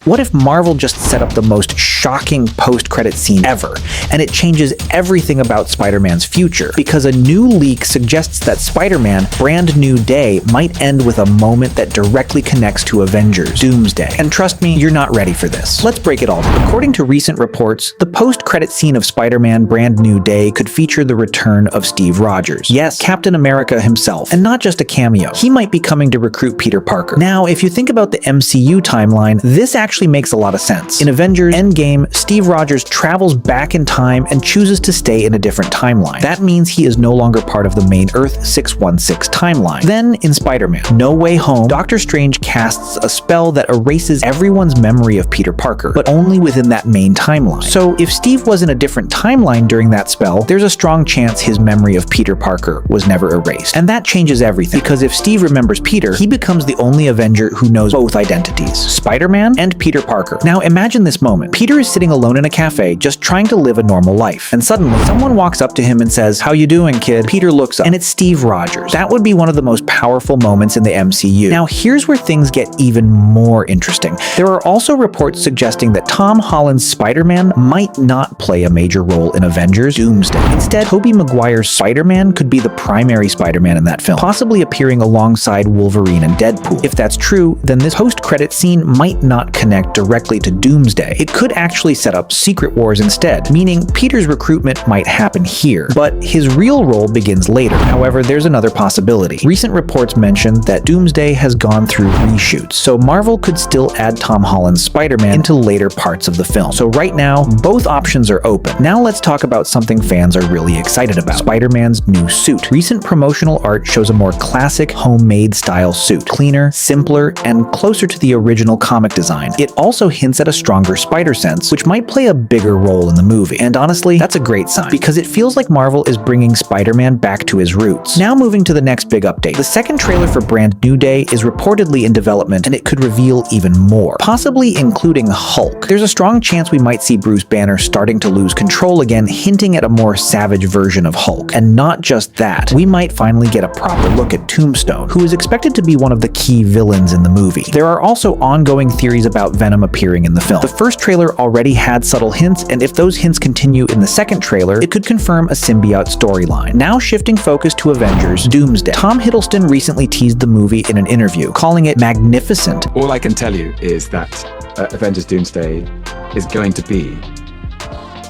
What if Marvel just set up the most shocking post-credit scene ever, and it changes everything about Spider-Man's future? Because a new leak suggests that Spider-Man Brand New Day might end with a moment that directly connects to Avengers Doomsday. And trust me, you're not ready for this. Let's break it all down. According to recent reports, the post-credit scene of Spider-Man Brand New Day could feature the return of Steve Rogers. Yes, Captain America himself, and not just a cameo. He might be coming to recruit Peter Parker. Now, if you think about the MCU timeline, this actually makes a lot of sense. In Avengers Endgame, Steve Rogers travels back in time and chooses to stay in a different timeline. That means he is no longer part of the main Earth 616 timeline. Then, in Spider-Man No Way Home, Doctor Strange casts a spell that erases everyone's memory of Peter Parker, but only within that main timeline. So, if Steve was in a different timeline during that spell, there's a strong chance his memory of Peter Parker was never erased. And that changes everything, because if Steve remembers Peter, he becomes the only Avenger who knows both identities, Spider-Man and Peter Parker. Now imagine this moment. Peter is sitting alone in a cafe, just trying to live a normal life. And suddenly, someone walks up to him and says, "How you doing, kid?" Peter looks up, and it's Steve Rogers. That would be one of the most powerful moments in the MCU. Now here's where things get even more interesting. There are also reports suggesting that Tom Holland's Spider-Man might not play a major role in Avengers Doomsday. Instead, Tobey Maguire's Spider-Man could be the primary Spider-Man in that film, possibly appearing alongside Wolverine and Deadpool. If that's true, then this post-credit scene might not connect directly to Doomsday. It could actually set up Secret Wars instead, meaning Peter's recruitment might happen here, but his real role begins later. However, there's another possibility. Recent reports mention that Doomsday has gone through reshoots, so Marvel could still add Tom Holland's Spider-Man into later parts of the film. So right now, both options are open. Now let's talk about something fans are really excited about: Spider-Man's new suit. Recent promotional art shows a more classic, homemade style suit. Cleaner, simpler, and closer to the original comic design. It also hints at a stronger spider sense, which might play a bigger role in the movie. And honestly, that's a great sign, because it feels like Marvel is bringing Spider-Man back to his roots. Now moving to the next big update. The second trailer for Brand New Day is reportedly in development, and it could reveal even more, possibly including Hulk. There's a strong chance we might see Bruce Banner starting to lose control again, hinting at a more savage version of Hulk. And not just that, we might finally get a proper look at Tombstone, who is expected to be one of the key villains in the movie. There are also ongoing theories about Venom appearing in the film. The first trailer already had subtle hints, and if those hints continue in the second trailer, it could confirm a symbiote storyline. Now shifting focus to Avengers Doomsday. Tom Hiddleston recently teased the movie in an interview, calling it magnificent. All I can tell you is that Avengers Doomsday is going to be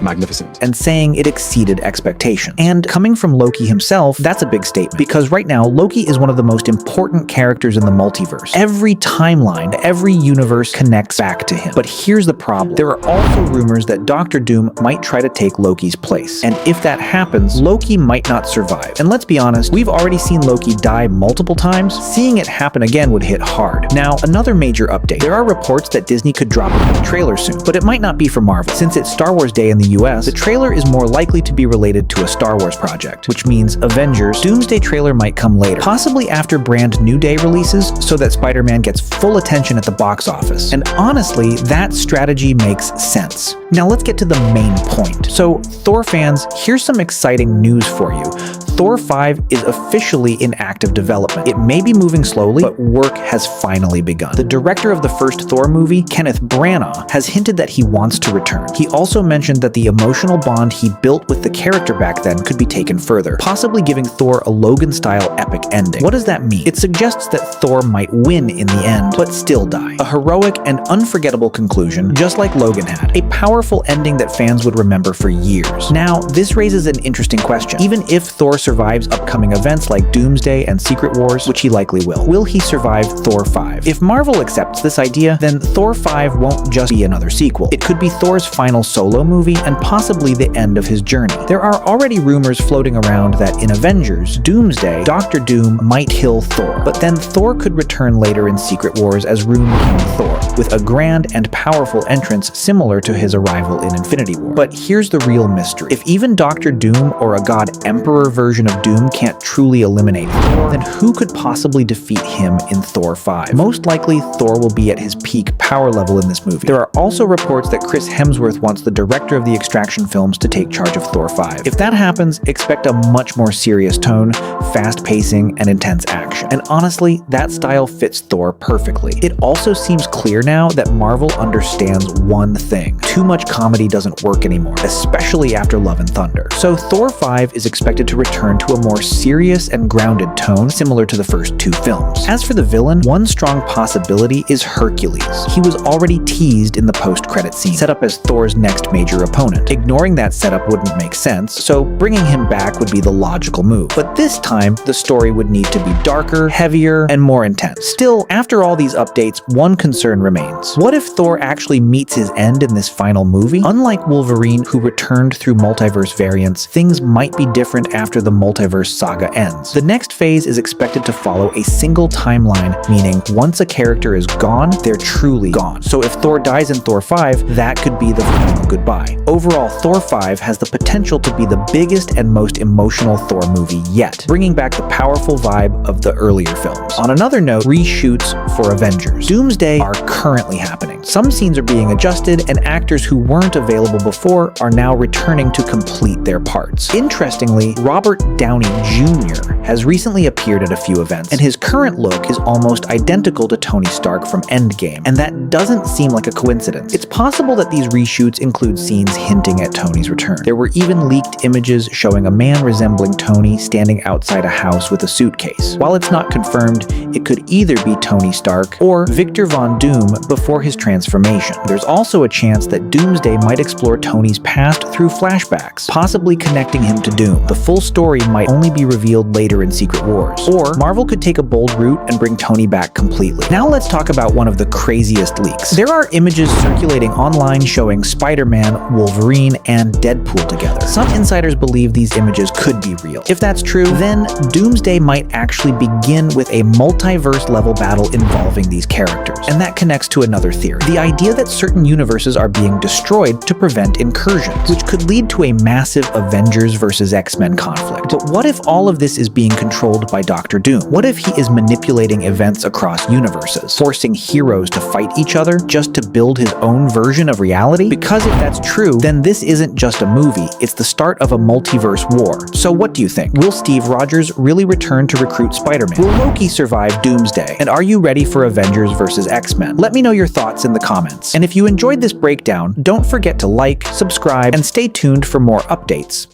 magnificent, and saying it exceeded expectations. And coming from Loki himself, that's a big statement, because right now Loki is one of the most important characters in the multiverse. Every timeline, every universe connects back to him. But here's the problem. There are also rumors that Doctor Doom might try to take Loki's place. And if that happens, Loki might not survive. And let's be honest, we've already seen Loki die multiple times. Seeing it happen again would hit hard. Now, another major update. There are reports that Disney could drop a new trailer soon, but it might not be for Marvel. Since it's Star Wars Day in the US, the trailer is more likely to be related to a Star Wars project, which means Avengers Doomsday trailer might come later, possibly after Brand New Day releases, so that Spider-Man gets full attention at the box office. And honestly, that strategy makes sense. Now let's get to the main point. So, Thor fans, here's some exciting news for you. Thor 5 is officially in active development. It may be moving slowly, but work has finally begun. The director of the first Thor movie, Kenneth Branagh, has hinted that he wants to return. He also mentioned that the emotional bond he built with the character back then could be taken further, possibly giving Thor a Logan-style epic ending. What does that mean? It suggests that Thor might win in the end, but still die. A heroic and unforgettable conclusion, just like Logan had. A powerful ending that fans would remember for years. Now, this raises an interesting question. Even if Thor survives upcoming events like Doomsday and Secret Wars, which he likely will he survive Thor 5? If Marvel accepts this idea, then Thor 5 won't just be another sequel. It could be Thor's final solo movie and possibly the end of his journey. There are already rumors floating around that in Avengers Doomsday, Doctor Doom might kill Thor, but then Thor could return later in Secret Wars as Rune King Thor, with a grand and powerful entrance similar to his arrival in Infinity War. But here's the real mystery. If even Doctor Doom or a God Emperor version version of Doom can't truly eliminate him, then who could possibly defeat him in Thor 5? Most likely, Thor will be at his peak power level in this movie. There are also reports that Chris Hemsworth wants the director of the Extraction films to take charge of Thor 5. If that happens, expect a much more serious tone, fast pacing, and intense action. And honestly, that style fits Thor perfectly. It also seems clear now that Marvel understands one thing: too much comedy doesn't work anymore, especially after Love and Thunder. So Thor 5 is expected to return to a more serious and grounded tone similar to the first two films. As for the villain, one strong possibility is Hercules. He was already teased in the post-credit scene, set up as Thor's next major opponent. Ignoring that setup wouldn't make sense, so bringing him back would be the logical move. But this time, the story would need to be darker, heavier, and more intense. Still, after all these updates, one concern remains. What if Thor actually meets his end in this final movie? Unlike Wolverine, who returned through multiverse variants, things might be different after the multiverse saga ends. The next phase is expected to follow a single timeline, meaning once a character is gone, they're truly gone. So if Thor dies in Thor 5, that could be the final goodbye. Overall, Thor 5 has the potential to be the biggest and most emotional Thor movie yet, bringing back the powerful vibe of the earlier films. On another note, reshoots for Avengers Doomsday are currently happening. Some scenes are being adjusted, and actors who weren't available before are now returning to complete their parts. Interestingly, Robert Downey Jr. has recently appeared at a few events, and his current look is almost identical to Tony Stark from Endgame, and that doesn't seem like a coincidence. It's possible that these reshoots include scenes hinting at Tony's return. There were even leaked images showing a man resembling Tony standing outside a house with a suitcase. While it's not confirmed, it could either be Tony Stark or Victor Von Doom before his transformation. There's also a chance that Doomsday might explore Tony's past through flashbacks, possibly connecting him to Doom. The full story might only be revealed later in Secret Wars. Or Marvel could take a bold route and bring Tony back completely. Now let's talk about one of the craziest leaks. There are images circulating online showing Spider-Man, Wolverine, and Deadpool together. Some insiders believe these images could be real. If that's true, then Doomsday might actually begin with a multiverse-level battle involving these characters. And that connects to another theory: the idea that certain universes are being destroyed to prevent incursions, which could lead to a massive Avengers versus X-Men conflict. But what if all of this is being controlled by Doctor Doom? What if he is manipulating events across universes, forcing heroes to fight each other just to build his own version of reality? Because if that's true, then this isn't just a movie, it's the start of a multiverse war. So what do you think? Will Steve Rogers really return to recruit Spider-Man? Will Loki survive Doomsday? And are you ready for Avengers versus X-Men? Let me know your thoughts in the comments. And if you enjoyed this breakdown, don't forget to like, subscribe, and stay tuned for more updates.